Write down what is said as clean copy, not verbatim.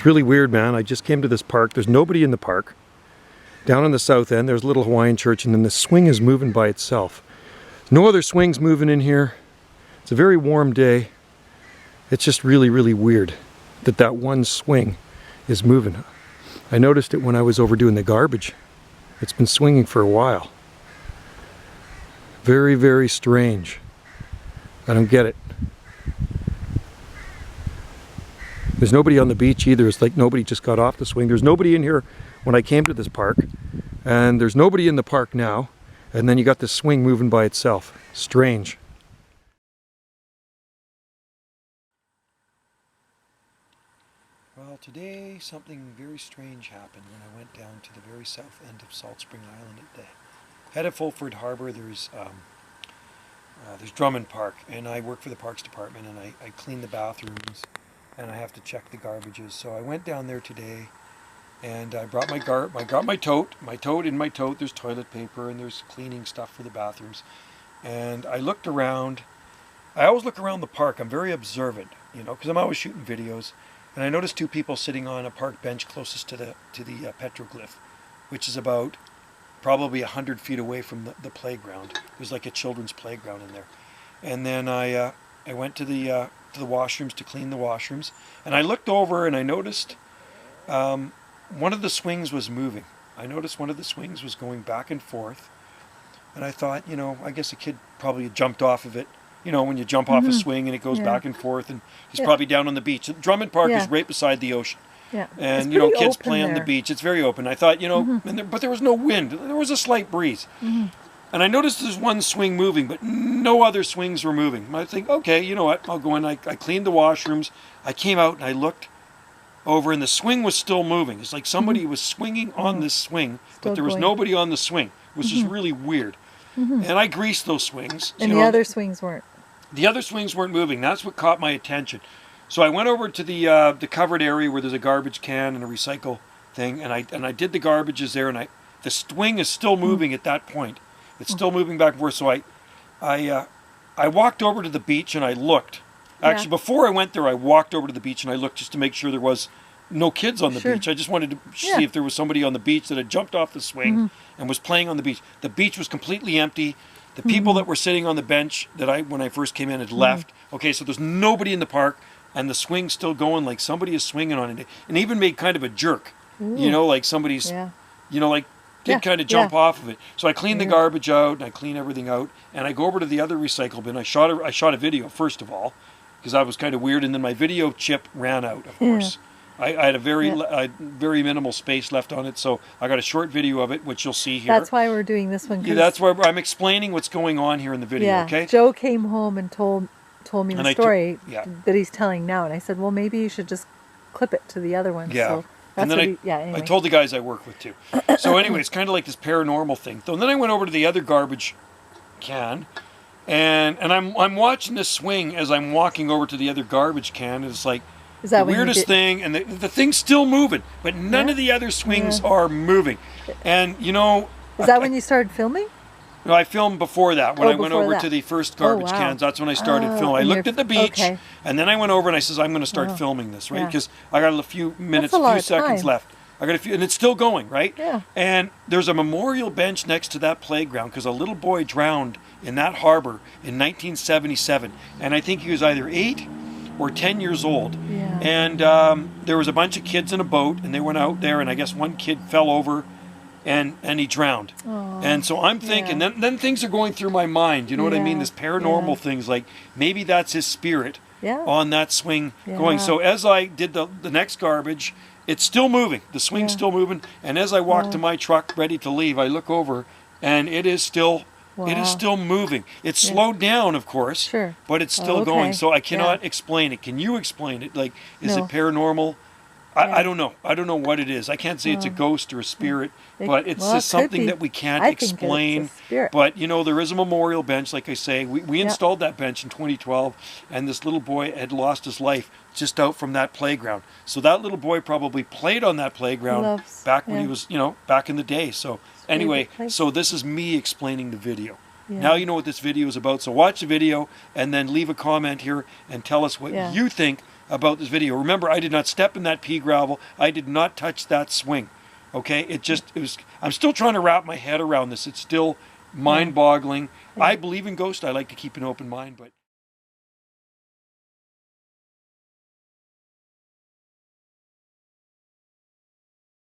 It's really weird, man. I just came to this park. There's nobody in the park. Down on the south end, there's a little Hawaiian church, and then the swing is moving by itself. No other swings moving in here. It's a very warm day. It's just really, really weird that that one swing is moving. I noticed it when I was over doing the garbage. It's been swinging for a while. Very, very strange. I don't get it. There's nobody on the beach either. It's like nobody just got off the swing. There's nobody in here when I came to this park. And there's nobody in the park now. And then you got this swing moving by itself. Strange. Well, today something very strange happened when I went down to the very south end of Salt Spring Island at the head of Fulford Harbor. There's Drummond Park, and I work for the Parks Department, and I clean the bathrooms, and I have to check the garbages. So I went down there today, and I brought I got my tote. In my tote, there's toilet paper, and there's cleaning stuff for the bathrooms. And I looked around. I always look around the park. I'm very observant, you know, because I'm always shooting videos. And I noticed two people sitting on a park bench closest to the petroglyph, which is about probably 100 feet away from the playground. There's like a children's playground in there. And then I went to the washrooms to clean the washrooms, and I looked over and I noticed one of the swings was moving. I noticed one of the swings was going back and forth, and I thought, you know, I guess a kid probably jumped off of it. You know, when you jump off a swing and it goes back and forth, and he's probably down on the beach. Drummond Park is right beside the ocean. Yeah. And, you know, kids play on the beach. It's very open. I thought, you know, but there was no wind. There was a slight breeze. And I noticed there's one swing moving, but no other swings were moving. I think, okay, you know what, I'll go in. I cleaned the washrooms. I came out and I looked over, and the swing was still moving. It's like somebody was swinging on this swing, but there was nobody on the swing, which is really weird. And I greased those swings. And the other swings weren't. The other swings weren't moving. That's what caught my attention. So I went over to the covered area where there's a garbage can and a recycle thing, and I did the garbages there, and the swing is still moving at that point. It's still moving back and forth. So I walked over to the beach and I looked. Actually, before I went there, I walked over to the beach and I looked just to make sure there was no kids on the beach. I just wanted to see if there was somebody on the beach that had jumped off the swing and was playing on the beach. The beach was completely empty. The people that were sitting on the bench when I first came in had left. Okay, so there's nobody in the park, and the swing's still going, like somebody is swinging on it, and even made kind of a jerk. Ooh. You know, like somebody's, you know, like did kind of jump off of it. So I cleaned the garbage out, and I cleaned everything out, and I go over to the other recycle bin. I shot a video first of all, because I was kind of weird, and then my video chip ran out, of course. I had a very minimal space left on it, so I got a short video of it, which you'll see here. That's why we're doing this one. Yeah, that's why I'm explaining what's going on here in the video, okay? Joe came home and told me the story that he's telling now, and I said, well, maybe you should just clip it to the other one. Yeah. So that's and then anyway. I told the guys I work with, too. So anyway, it's kind of like this paranormal thing. So then I went over to the other garbage can, and I'm watching this swing as I'm walking over to the other garbage can, and it's like, is that the weirdest thing, and the thing's still moving, but none of the other swings are moving. And, you know... Is that when you started filming? No, I filmed before that. When I went over to the first garbage cans, that's when I started filming. I looked at the beach, and then I went over and I says, I'm going to start filming this, right? Because I got a few minutes, a few seconds left. I got a few, and it's still going, right? Yeah. And there's a memorial bench next to that playground because a little boy drowned in that harbor in 1977. And I think he was either 8 or 10 years old. Yeah. And there was a bunch of kids in a boat, and they went out there, and I guess one kid fell over and he drowned. Aww. And so I'm thinking, then things are going through my mind, you know what I mean? This paranormal things, like maybe that's his spirit on that swing going. So as I did the next garbage, it's still moving. The swing's still moving. And as I walk to my truck ready to leave, I look over, and it is still... It is still moving. It's slowed down, of course, but it's still going. So I cannot explain it. Can you explain it? Like, is it paranormal? I don't know. I don't know what it is. I can't say it's a ghost or a spirit, but it's just something that we can't explain. But, you know, there is a memorial bench, like I say. We installed that bench in 2012, and this little boy had lost his life just out from that playground. So that little boy probably played on that playground back when he was, you know, back in the day. So anyway, so this is me explaining the video. Yeah. Now you know what this video is about. So watch the video and then leave a comment here and tell us what you think about this video. Remember, I did not step in that pea gravel. I did not touch that swing. Okay? It was, I'm still trying to wrap my head around this. It's still mind-boggling. I believe in ghosts. I like to keep an open mind, but